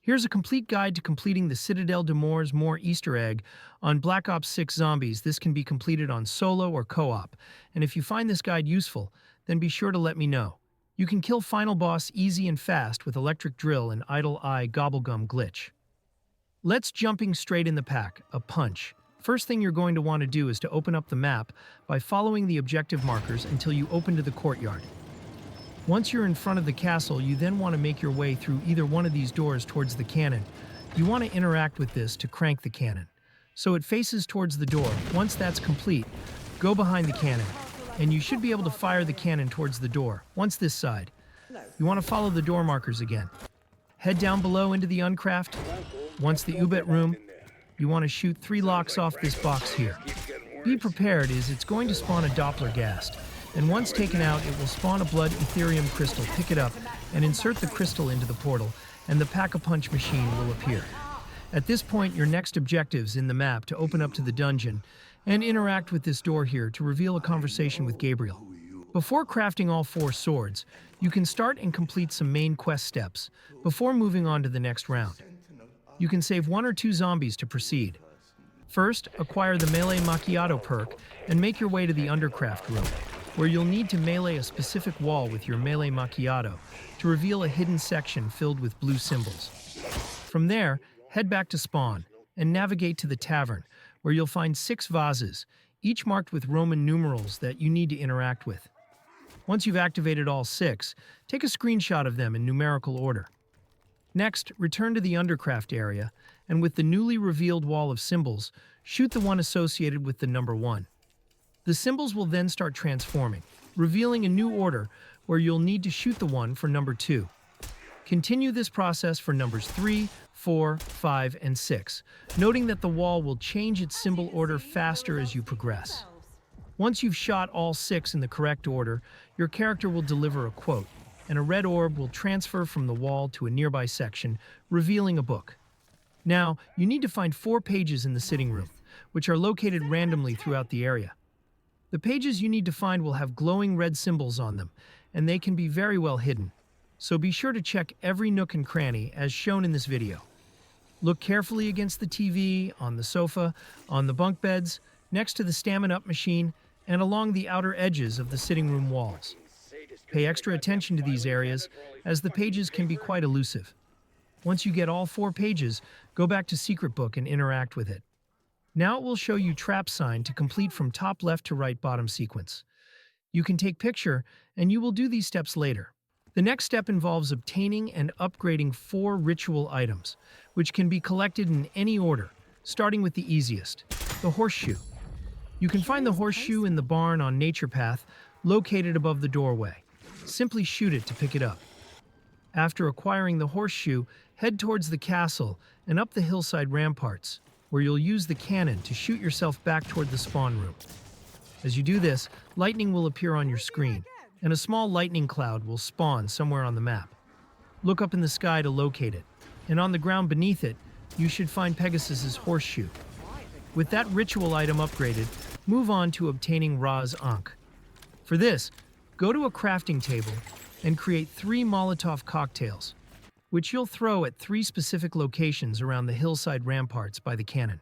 Here's a complete guide to completing the CITADELLE More Easter egg on Black Ops 6 Zombies. This can be completed on solo or co-op, and if you find this guide useful, then be sure to let me know. You can kill final boss easy and fast with electric drill and idle eye gobblegum glitch. Let's jumping straight in the pack, a punch. First thing you're going to want to do is to open up the map by following the objective markers until you open to the courtyard. Once you're in front of the castle, you then want to make your way through either one of these doors towards the cannon. You want to interact with this to crank the cannon. So it faces towards the door. Once that's complete, go behind the cannon, and you should be able to fire the cannon towards the door. Once this side, you want to follow the door markers again. Head down below into the uncraft. Once the UBET room, you want to shoot 3 locks off this box here. Be prepared, as it's going to spawn a Doppler ghast, and once taken out, it will spawn a blood Ethereum crystal. Pick it up and insert the crystal into the portal, and the Pack-a-Punch machine will appear. At this point, your next objective's in the map to open up to the dungeon and interact with this door here to reveal a conversation with Gabriel. Before crafting all 4 swords, you can start and complete some main quest steps before moving on to the next round. You can save 1 or 2 zombies to proceed. First, acquire the Melee Macchiato perk and make your way to the Undercraft room, where you'll need to melee a specific wall with your Melee Macchiato to reveal a hidden section filled with blue symbols. From there, head back to spawn and navigate to the tavern, where you'll find 6 vases, each marked with Roman numerals that you need to interact with. Once you've activated all 6, take a screenshot of them in numerical order. Next, return to the Undercraft area, and with the newly revealed wall of symbols, shoot the one associated with the number 1. The symbols will then start transforming, revealing a new order where you'll need to shoot the one for number 2. Continue this process for numbers 3, 4, 5, and 6, noting that the wall will change its symbol order faster as you progress. Once you've shot all 6 in the correct order, your character will deliver a quote, and a red orb will transfer from the wall to a nearby section, revealing a book. Now, you need to find 4 pages in the sitting room, which are located randomly throughout the area. The pages you need to find will have glowing red symbols on them, and they can be very well hidden. So be sure to check every nook and cranny as shown in this video. Look carefully against the TV, on the sofa, on the bunk beds, next to the stamina-up machine, and along the outer edges of the sitting room walls. Pay extra attention to these areas, as the pages can be quite elusive. Once you get all 4 pages, go back to Secret Book and interact with it. Now it will show you Trap Sign to complete from top left to right bottom sequence. You can take picture, and you will do these steps later. The next step involves obtaining and upgrading 4 ritual items, which can be collected in any order, starting with the easiest, the horseshoe. You can find the horseshoe in the barn on Nature Path, located above the doorway. Simply shoot it to pick it up. After acquiring the horseshoe, head towards the castle and up the hillside ramparts, where you'll use the cannon to shoot yourself back toward the spawn room. As you do this, lightning will appear on your screen, and a small lightning cloud will spawn somewhere on the map. Look up in the sky to locate it, and on the ground beneath it, you should find Pegasus's horseshoe. With that ritual item upgraded, move on to obtaining Ra's Ankh. For this, go to a crafting table and create 3 Molotov cocktails, which you'll throw at 3 specific locations around the hillside ramparts by the cannon.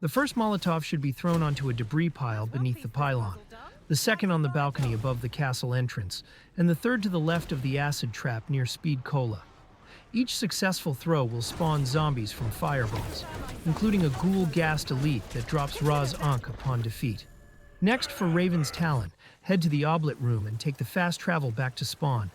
The first Molotov should be thrown onto a debris pile beneath the pylon, the second on the balcony above the castle entrance, and the third to the left of the acid trap near Speed Cola. Each successful throw will spawn zombies from fireballs, including a ghoul-gassed elite that drops Ra's Ankh upon defeat. Next, for Raven's Talon, head to the Oblit room and take the fast travel back to spawn.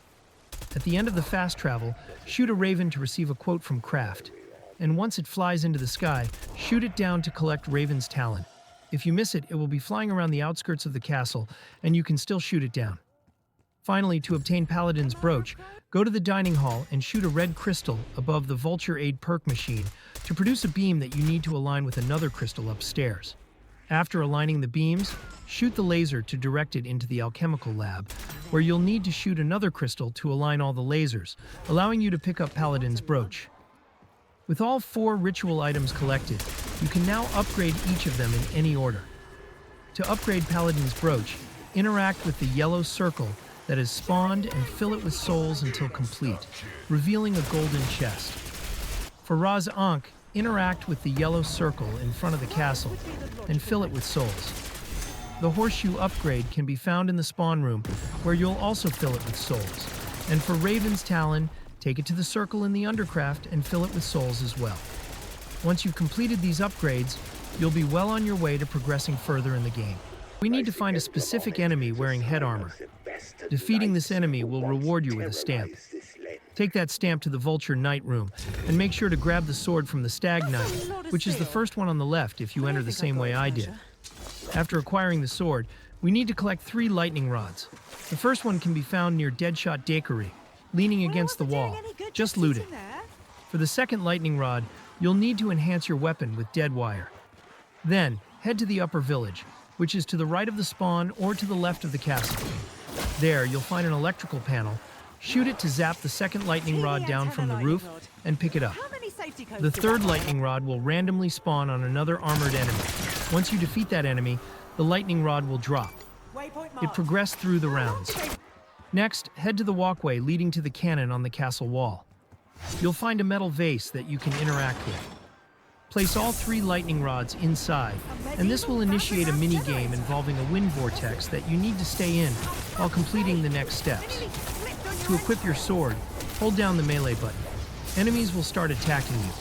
At the end of the fast travel, shoot a raven to receive a quote from Craft, and once it flies into the sky, shoot it down to collect Raven's Talon. If you miss it, it will be flying around the outskirts of the castle, and you can still shoot it down. Finally, to obtain Paladin's Brooch, go to the dining hall and shoot a red crystal above the Vulture Aid perk machine to produce a beam that you need to align with another crystal upstairs. After aligning the beams, shoot the laser to direct it into the alchemical lab, where you'll need to shoot another crystal to align all the lasers, allowing you to pick up Paladin's Brooch. With all 4 ritual items collected, you can now upgrade each of them in any order. To upgrade Paladin's Brooch, interact with the yellow circle that is spawned and fill it with souls until complete, revealing a golden chest. For Raz Ankh, interact with the yellow circle in front of the castle and fill it with souls. The horseshoe upgrade can be found in the spawn room, where you'll also fill it with souls. And for Raven's Talon, take it to the circle in the Undercraft and fill it with souls as well. Once you've completed these upgrades, you'll be well on your way to progressing further in the game. We need to find a specific enemy wearing head armor. Defeating this enemy will reward you with a stamp. Take that stamp to the Vulture Knight room, and make sure to grab the sword from the Stag Knight, which is the first one on the left if you enter the same way I did. After acquiring the sword, we need to collect 3 lightning rods. The first one can be found near Deadshot Dakery, leaning against the wall. Just loot it. For the second lightning rod, you'll need to enhance your weapon with dead wire. Then, head to the upper village, which is to the right of the spawn or to the left of the castle. There, you'll find an electrical panel. Shoot it to zap the second lightning rod down from the roof and pick it up. The third lightning rod will randomly spawn on another armored enemy. Once you defeat that enemy, the lightning rod will drop. It progressed through the rounds. Next, head to the walkway leading to the cannon on the castle wall. You'll find a metal vase that you can interact with. Place all 3 lightning rods inside, and this will initiate a mini-game involving a wind vortex that you need to stay in while completing the next steps. To equip your sword, hold down the melee button. Enemies will start attacking you,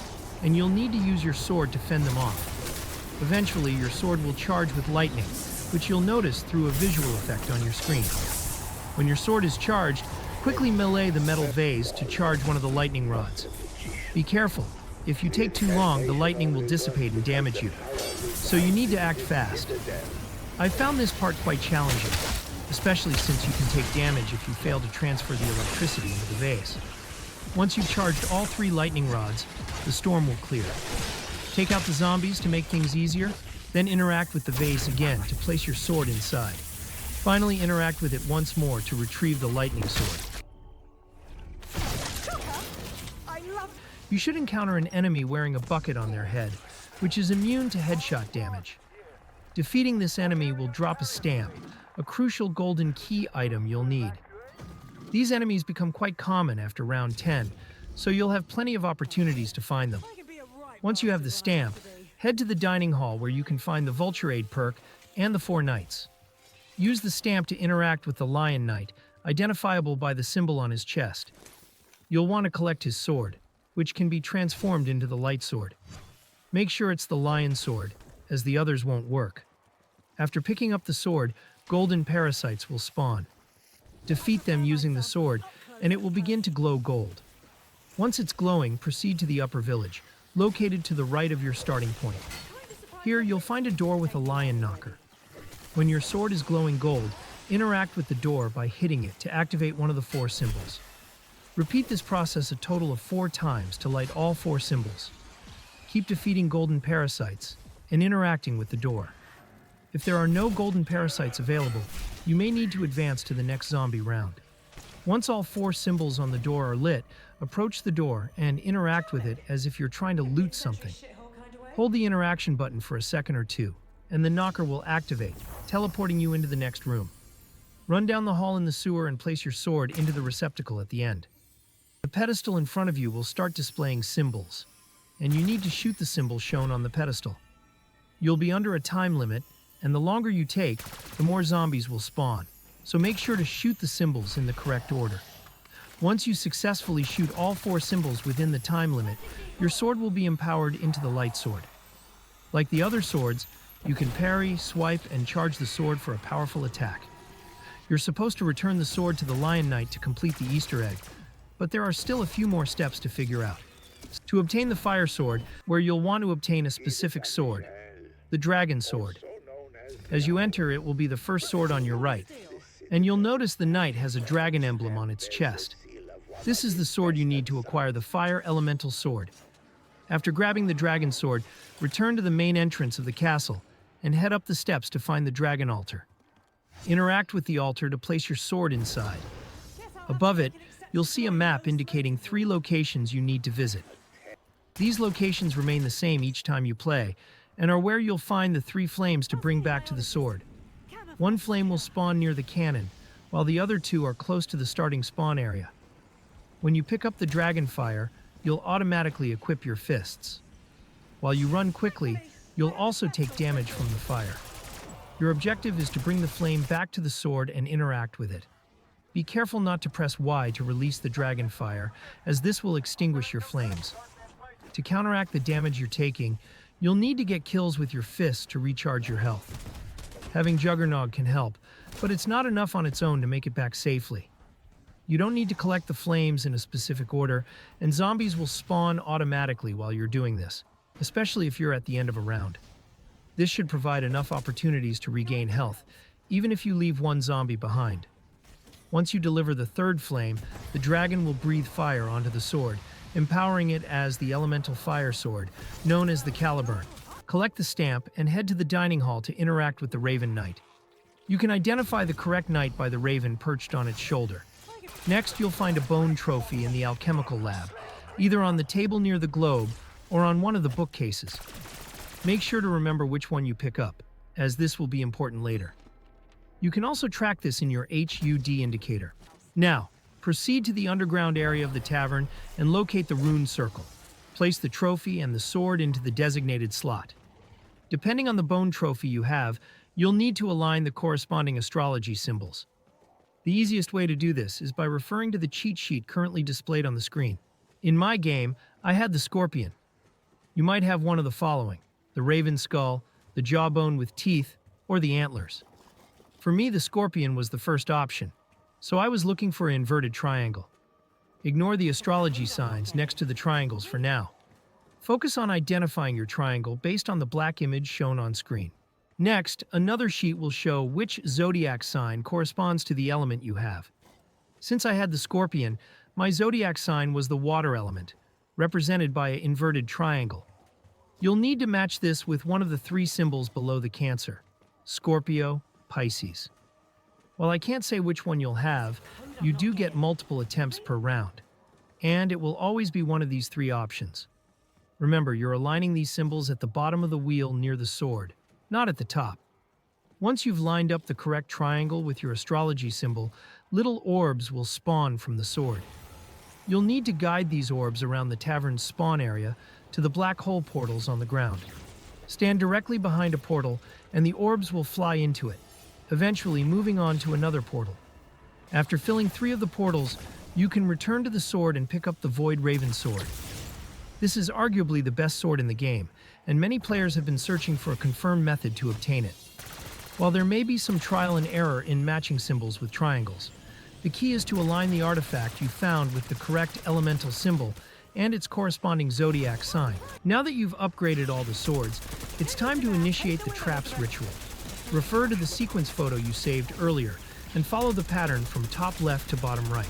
and you'll need to use your sword to fend them off. Eventually, your sword will charge with lightning, which you'll notice through a visual effect on your screen. When your sword is charged, quickly melee the metal vase to charge one of the lightning rods. Be careful. If you take too long, the lightning will dissipate and damage you. So you need to act fast. I found this part quite challenging, especially since you can take damage if you fail to transfer the electricity into the vase. Once you've charged all 3 lightning rods, the storm will clear. Take out the zombies to make things easier, then interact with the vase again to place your sword inside. Finally, interact with it once more to retrieve the lightning sword. You should encounter an enemy wearing a bucket on their head, which is immune to headshot damage. Defeating this enemy will drop a stamp, a crucial golden key item you'll need. These enemies become quite common after round 10, so you'll have plenty of opportunities to find them. Once you have the stamp, head to the dining hall where you can find the Vulture Aid perk and the 4 knights. Use the stamp to interact with the Lion Knight, identifiable by the symbol on his chest. You'll want to collect his sword, which can be transformed into the light sword. Make sure it's the lion sword, as the others won't work. After picking up the sword, golden parasites will spawn. Defeat them using the sword, and it will begin to glow gold. Once it's glowing, proceed to the upper village, located to the right of your starting point. Here, you'll find a door with a lion knocker. When your sword is glowing gold, interact with the door by hitting it to activate one of the 4 symbols. Repeat this process a total of 4 times to light all 4 symbols. Keep defeating golden parasites and interacting with the door. If there are no golden parasites available, you may need to advance to the next zombie round. Once all 4 symbols on the door are lit, approach the door and interact with it as if you're trying to loot something. Hold the interaction button for a second or 2, and the knocker will activate, teleporting you into the next room. Run down the hall in the sewer and place your sword into the receptacle at the end. The pedestal in front of you will start displaying symbols, and you need to shoot the symbol shown on the pedestal. You'll be under a time limit, and the longer you take, the more zombies will spawn, so make sure to shoot the symbols in the correct order. Once you successfully shoot all 4 symbols within the time limit, your sword will be empowered into the light sword. Like the other swords, you can parry, swipe, and charge the sword for a powerful attack. You're supposed to return the sword to the Lion Knight to complete the Easter egg, but there are still a few more steps to figure out. To obtain the Fire Sword, where you'll want to obtain a specific sword, the Dragon Sword. As you enter, it will be the first sword on your right, and you'll notice the knight has a dragon emblem on its chest. This is the sword you need to acquire the Fire Elemental Sword. After grabbing the Dragon Sword, return to the main entrance of the castle and head up the steps to find the Dragon Altar. Interact with the altar to place your sword inside. Above it, you'll see a map indicating 3 locations you need to visit. These locations remain the same each time you play, and are where you'll find the 3 flames to bring back to the sword. 1 flame will spawn near the cannon, while the other 2 are close to the starting spawn area. When you pick up the dragon fire, you'll automatically equip your fists. While you run quickly, you'll also take damage from the fire. Your objective is to bring the flame back to the sword and interact with it. Be careful not to press Y to release the dragon fire, as this will extinguish your flames. To counteract the damage you're taking, you'll need to get kills with your fists to recharge your health. Having Juggernog can help, but it's not enough on its own to make it back safely. You don't need to collect the flames in a specific order, and zombies will spawn automatically while you're doing this, especially if you're at the end of a round. This should provide enough opportunities to regain health, even if you leave one zombie behind. Once you deliver the third flame, the dragon will breathe fire onto the sword, empowering it as the elemental fire sword, known as the Caliburn. Collect the stamp and head to the dining hall to interact with the Raven Knight. You can identify the correct knight by the raven perched on its shoulder. Next, you'll find a bone trophy in the alchemical lab, either on the table near the globe or on one of the bookcases. Make sure to remember which one you pick up, as this will be important later. You can also track this in your HUD indicator. Now, proceed to the underground area of the tavern and locate the rune circle. Place the trophy and the sword into the designated slot. Depending on the bone trophy you have, you'll need to align the corresponding astrology symbols. The easiest way to do this is by referring to the cheat sheet currently displayed on the screen. In my game, I had the scorpion. You might have one of the following: the raven skull, the jawbone with teeth, or the antlers. For me, the scorpion was the first option, so I was looking for an inverted triangle. Ignore the astrology signs next to the triangles for now. Focus on identifying your triangle based on the black image shown on screen. Next, another sheet will show which zodiac sign corresponds to the element you have. Since I had the scorpion, my zodiac sign was the water element, represented by an inverted triangle. You'll need to match this with one of the three symbols below the Cancer: Scorpio, Pisces. While I can't say which one you'll have, you do get multiple attempts per round, and it will always be one of these three options. Remember, you're aligning these symbols at the bottom of the wheel near the sword, not at the top. Once you've lined up the correct triangle with your astrology symbol, little orbs will spawn from the sword. You'll need to guide these orbs around the tavern's spawn area to the black hole portals on the ground. Stand directly behind a portal, and the orbs will fly into it, eventually moving on to another portal. After filling 3 of the portals, you can return to the sword and pick up the Void Raven sword. This is arguably the best sword in the game, and many players have been searching for a confirmed method to obtain it. While there may be some trial and error in matching symbols with triangles, the key is to align the artifact you found with the correct elemental symbol and its corresponding zodiac sign. Now that you've upgraded all the swords, it's time to initiate the traps ritual. Refer to the sequence photo you saved earlier and follow the pattern from top left to bottom right.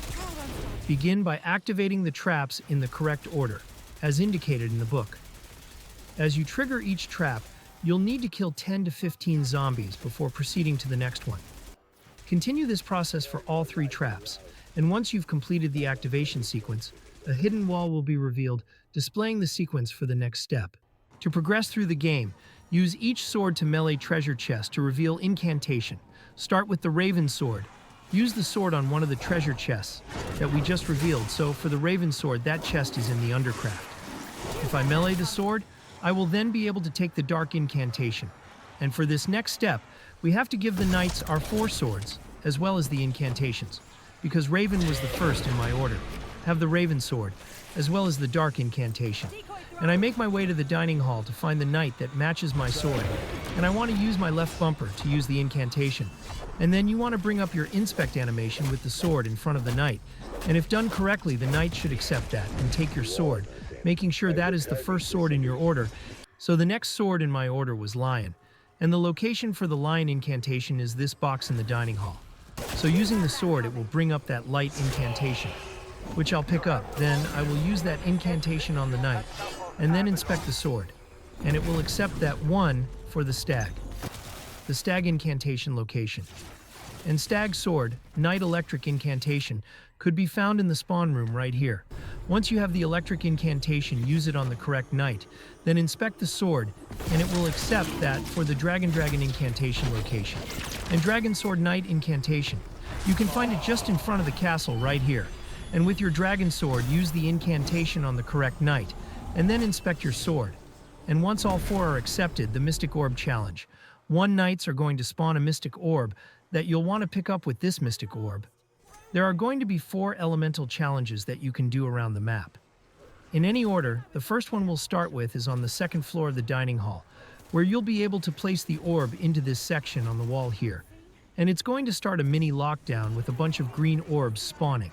Begin by activating the traps in the correct order, as indicated in the book. As you trigger each trap, you'll need to kill 10 to 15 zombies before proceeding to the next one. Continue this process for all 3 traps, and once you've completed the activation sequence, a hidden wall will be revealed, displaying the sequence for the next step. To progress through the game, use each sword to melee treasure chest to reveal incantation. Start with the Raven sword. Use the sword on one of the treasure chests that we just revealed, so for the Raven sword, that chest is in the Undercraft. If I melee the sword, I will then be able to take the dark incantation. And for this next step, we have to give the knights our 4 swords, as well as the incantations, because Raven was the first in my order. Have the Raven sword, as well as the dark incantation. And I make my way to the dining hall to find the knight that matches my sword, and I want to use my left bumper to use the incantation. And then you want to bring up your inspect animation with the sword in front of the knight, and if done correctly, the knight should accept that and take your sword, making sure that is the first sword in your order. So the next sword in my order was Lion, and the location for the Lion incantation is this box in the dining hall. So using the sword, it will bring up that light incantation, which I'll pick up. Then I will use that incantation on the knight, and then inspect the sword, and it will accept that 1 for the stag incantation location. And stag sword, knight electric incantation, could be found in the spawn room right here. Once you have the electric incantation, use it on the correct knight, then inspect the sword, and it will accept that for the dragon incantation location. And dragon sword knight incantation, you can find it just in front of the castle right here. And with your dragon sword, use the incantation on the correct knight, and then inspect your sword. And once all 4 are accepted, the Mystic Orb Challenge. 1 knights are going to spawn a Mystic Orb that you'll want to pick up with this Mystic Orb. There are going to be 4 elemental challenges that you can do around the map. In any order, the first one we'll start with is on the 2nd floor of the dining hall, where you'll be able to place the orb into this section on the wall here. And it's going to start a mini lockdown with a bunch of green orbs spawning.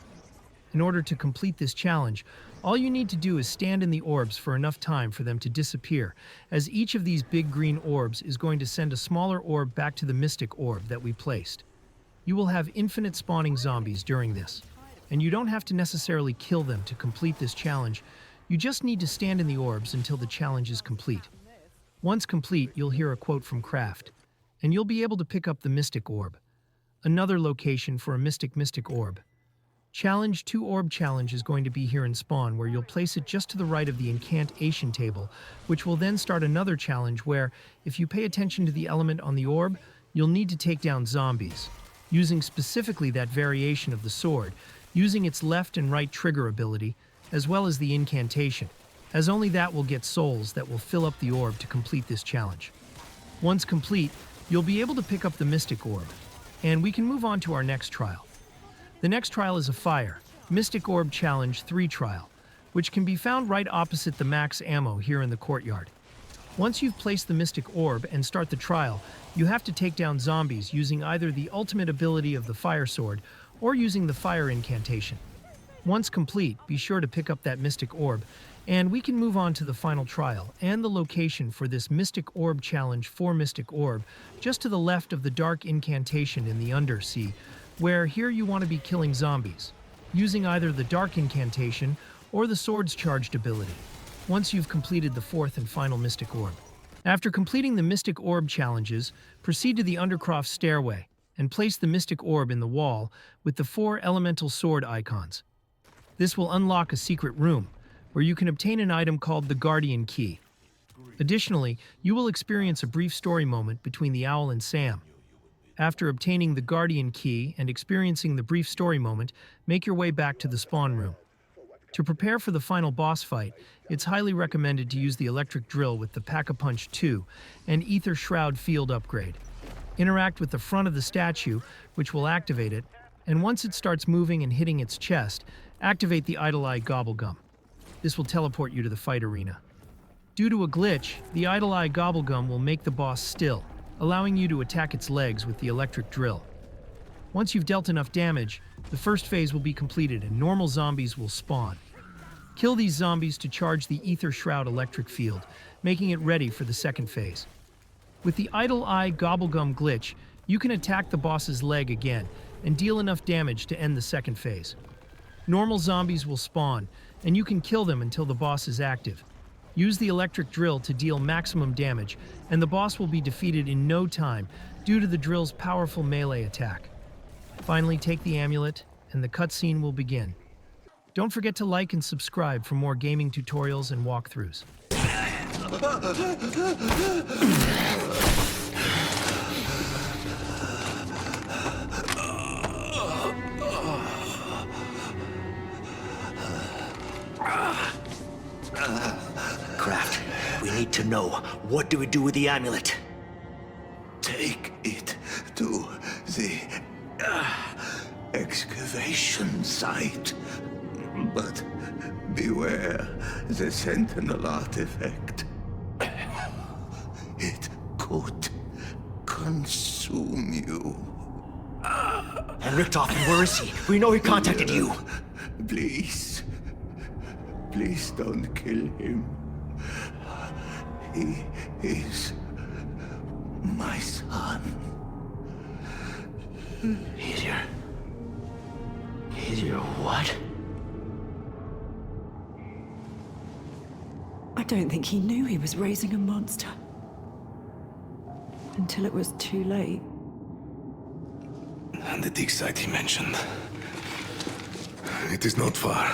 In order to complete this challenge, all you need to do is stand in the orbs for enough time for them to disappear, as each of these big green orbs is going to send a smaller orb back to the Mystic Orb that we placed. You will have infinite spawning zombies during this, and you don't have to necessarily kill them to complete this challenge. You just need to stand in the orbs until the challenge is complete. Once complete, you'll hear a quote from Craft, and you'll be able to pick up the Mystic Orb. Another location for a Mystic Orb. Challenge 2 Orb Challenge is going to be here in Spawn, where you'll place it just to the right of the incantation table, which will then start another challenge where, if you pay attention to the element on the orb, you'll need to take down zombies, using specifically that variation of the sword, using its left and right trigger ability, as well as the incantation, as only that will get souls that will fill up the orb to complete this challenge. Once complete, you'll be able to pick up the Mystic Orb, and we can move on to our next trial. The next trial is a Fire, Mystic Orb Challenge 3 trial, which can be found right opposite the max ammo here in the courtyard. Once you've placed the Mystic Orb and start the trial, you have to take down zombies using either the ultimate ability of the Fire Sword or using the Fire Incantation. Once complete, be sure to pick up that Mystic Orb, and we can move on to the final trial and the location for this Mystic Orb Challenge 4 Mystic Orb, just to the left of the Dark Incantation in the Undersea, where here you want to be killing zombies, using either the Dark Incantation or the Sword's Charged ability, once you've completed the 4th and final Mystic Orb. After completing the Mystic Orb challenges, proceed to the Undercroft Stairway and place the Mystic Orb in the wall with the 4 elemental sword icons. This will unlock a secret room, where you can obtain an item called the Guardian Key. Additionally, you will experience a brief story moment between the Owl and Sam. After obtaining the Guardian Key and experiencing the brief story moment, make your way back to the spawn room. To prepare for the final boss fight, it's highly recommended to use the electric drill with the Pack-a-Punch 2 and Ether Shroud field upgrade. Interact with the front of the statue, which will activate it, and once it starts moving and hitting its chest, activate the Idle Eye Gobblegum. This will teleport you to the fight arena. Due to a glitch, the Idle Eye Gobblegum will make the boss still, allowing you to attack its legs with the electric drill. Once you've dealt enough damage, the first phase will be completed and normal zombies will spawn. Kill these zombies to charge the Ether Shroud electric field, making it ready for the second phase. With the Idle Eye Gobblegum glitch, you can attack the boss's leg again and deal enough damage to end the second phase. Normal zombies will spawn, and you can kill them until the boss is active. Use the electric drill to deal maximum damage, and the boss will be defeated in no time due to the drill's powerful melee attack. Finally, take the amulet, and the cutscene will begin. Don't forget to like and subscribe for more gaming tutorials and walkthroughs. Craft, we need to know, what do we do with the amulet? Take it to the excavation site. But beware the Sentinel artifact. It could consume you. And Richtofen, where is he? We know he contacted you. Please don't kill him. He is my son. He's your what? I don't think he knew he was raising a monster. Until it was too late. And the dig site he mentioned. It is not far.